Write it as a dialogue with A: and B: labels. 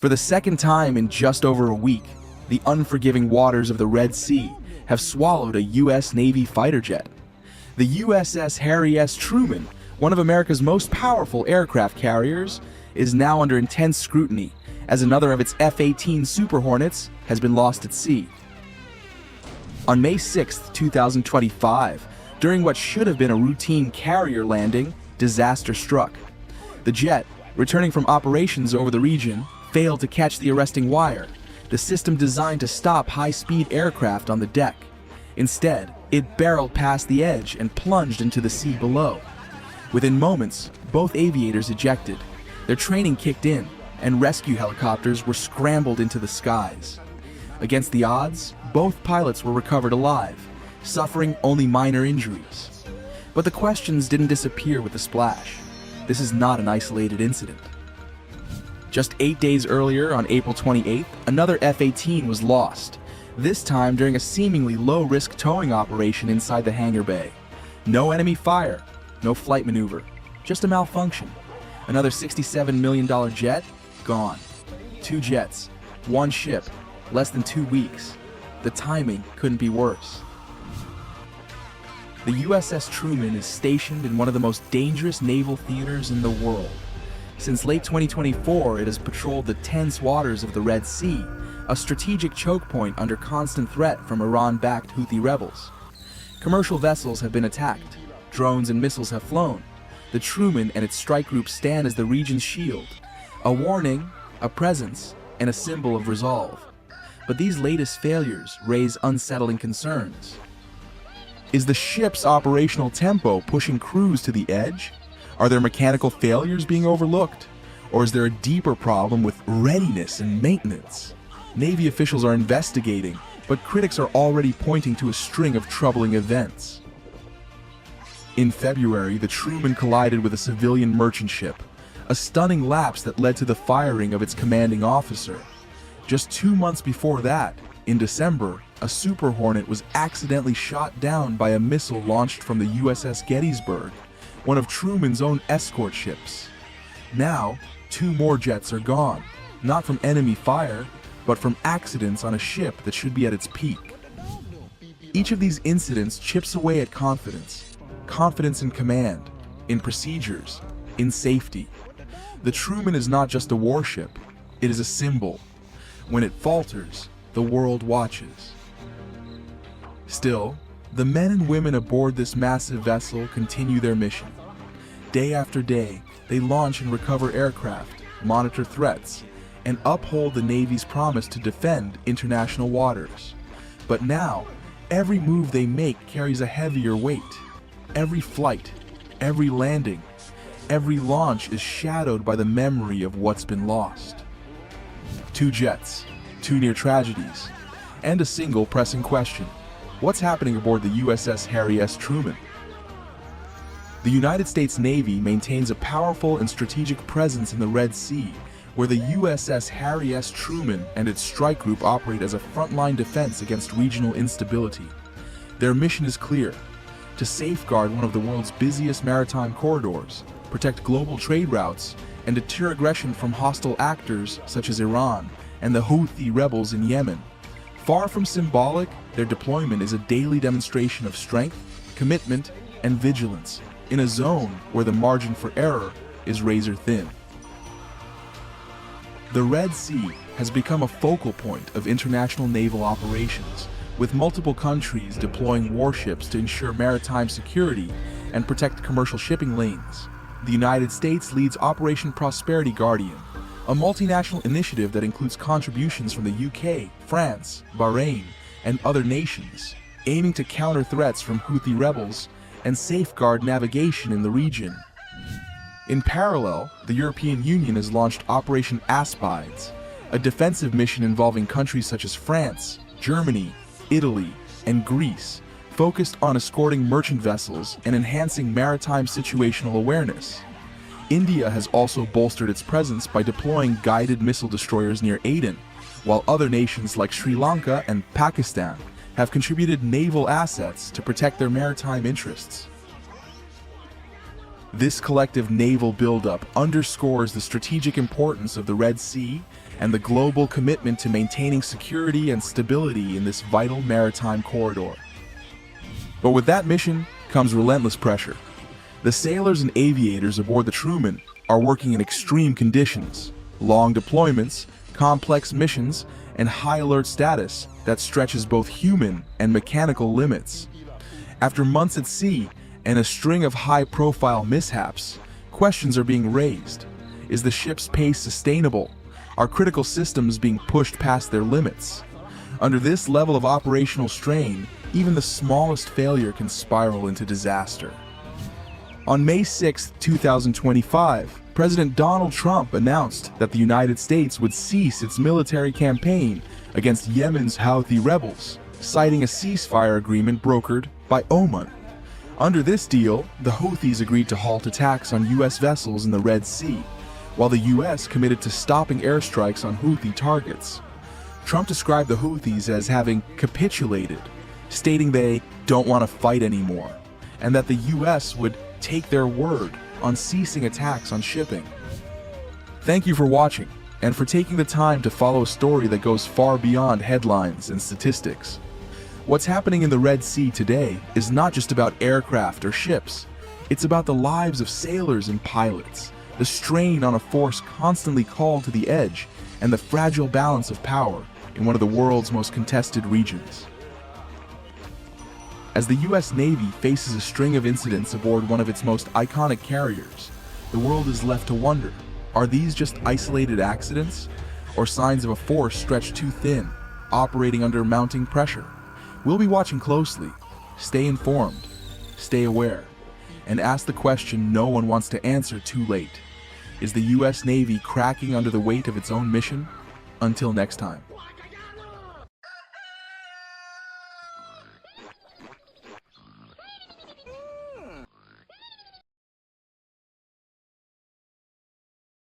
A: For the second time in just over a week, the unforgiving waters of the Red Sea have swallowed a U.S. Navy fighter jet. The USS Harry S. Truman, one of America's most powerful aircraft carriers, is now under intense scrutiny as another of its F-18 Super Hornets has been lost at sea. On May 6, 2025, during what should have been a routine carrier landing, disaster struck. The jet, returning from operations over the region, failed to catch the arresting wire, the system designed to stop high-speed aircraft on the deck. Instead, it barreled past the edge and plunged into the sea below. Within moments, both aviators ejected. Their training kicked in, and rescue helicopters were scrambled into the skies. Against the odds, both pilots were recovered alive, suffering only minor injuries. But the questions didn't disappear with the splash. This is not an isolated incident. Just 8 days earlier, on April 28th, another F-18 was lost, this time during a seemingly low-risk towing operation inside the hangar bay. No enemy fire, no flight maneuver, just a malfunction. Another $67 million jet, gone. 2 jets, 1 ship, less than 2 weeks. The timing couldn't be worse. The USS Truman is stationed in one of the most dangerous naval theaters in the world. Since late 2024, it has patrolled the tense waters of the Red Sea, a strategic choke point under constant threat from Iran-backed Houthi rebels. Commercial vessels have been attacked, drones and missiles have flown. The Truman and its strike group stand as the region's shield, a warning, a presence, and a symbol of resolve. But these latest failures raise unsettling concerns. Is the ship's operational tempo pushing crews to the edge? Are there mechanical failures being overlooked? Or is there a deeper problem with readiness and maintenance? Navy officials are investigating, but critics are already pointing to a string of troubling events. In February, the Truman collided with a civilian merchant ship, a stunning lapse that led to the firing of its commanding officer. Just 2 months before that, in December, a Super Hornet was accidentally shot down by a missile launched from the USS Gettysburg, one of Truman's own escort ships. Now, 2 more jets are gone, not from enemy fire, but from accidents on a ship that should be at its peak. Each of these incidents chips away at confidence. Confidence in command, in procedures, in safety. The Truman is not just a warship, it is a symbol. When it falters, the world watches. Still, the men and women aboard this massive vessel continue their mission. Day after day, they launch and recover aircraft, monitor threats, and uphold the Navy's promise to defend international waters. But now, every move they make carries a heavier weight. Every flight, every landing, every launch is shadowed by the memory of what's been lost. 2 jets, 2 near tragedies, and a single pressing question. What's happening aboard the USS Harry S. Truman? The United States Navy maintains a powerful and strategic presence in the Red Sea, where the USS Harry S. Truman and its strike group operate as a frontline defense against regional instability. Their mission is clear: to safeguard one of the world's busiest maritime corridors, protect global trade routes, and deter aggression from hostile actors such as Iran and the Houthi rebels in Yemen. Far from symbolic, their deployment is a daily demonstration of strength, commitment, and vigilance in a zone where the margin for error is razor thin. The Red Sea has become a focal point of international naval operations, with multiple countries deploying warships to ensure maritime security and protect commercial shipping lanes. The United States leads Operation Prosperity Guardian, a multinational initiative that includes contributions from the UK, France, Bahrain, and other nations, aiming to counter threats from Houthi rebels and safeguard navigation in the region. In parallel, the European Union has launched Operation Aspides, a defensive mission involving countries such as France, Germany, Italy, and Greece, focused on escorting merchant vessels and enhancing maritime situational awareness. India has also bolstered its presence by deploying guided missile destroyers near Aden, while other nations like Sri Lanka and Pakistan have contributed naval assets to protect their maritime interests. This collective naval buildup underscores the strategic importance of the Red Sea and the global commitment to maintaining security and stability in this vital maritime corridor. But with that mission comes relentless pressure. The sailors and aviators aboard the Truman are working in extreme conditions, long deployments, complex missions, and high alert status that stretches both human and mechanical limits. After months at sea and a string of high-profile mishaps, questions are being raised. Is the ship's pace sustainable? Are critical systems being pushed past their limits? Under this level of operational strain, even the smallest failure can spiral into disaster. On May 6, 2025, President Donald Trump announced that the United States would cease its military campaign against Yemen's Houthi rebels, citing a ceasefire agreement brokered by Oman. Under this deal, the Houthis agreed to halt attacks on U.S. vessels in the Red Sea, while the U.S. committed to stopping airstrikes on Houthi targets. Trump described the Houthis as having capitulated, stating they don't want to fight anymore, and that the U.S. would take their word on ceasing attacks on shipping. Thank you for watching, and for taking the time to follow a story that goes far beyond headlines and statistics. What's happening in the Red Sea today is not just about aircraft or ships. It's about the lives of sailors and pilots, the strain on a force constantly called to the edge, and the fragile balance of power in one of the world's most contested regions. As the U.S. Navy faces a string of incidents aboard one of its most iconic carriers, the world is left to wonder, are these just isolated accidents, or signs of a force stretched too thin, operating under mounting pressure? We'll be watching closely. Stay informed, stay aware, and ask the question no one wants to answer too late. Is the U.S. Navy cracking under the weight of its own mission? Until next time.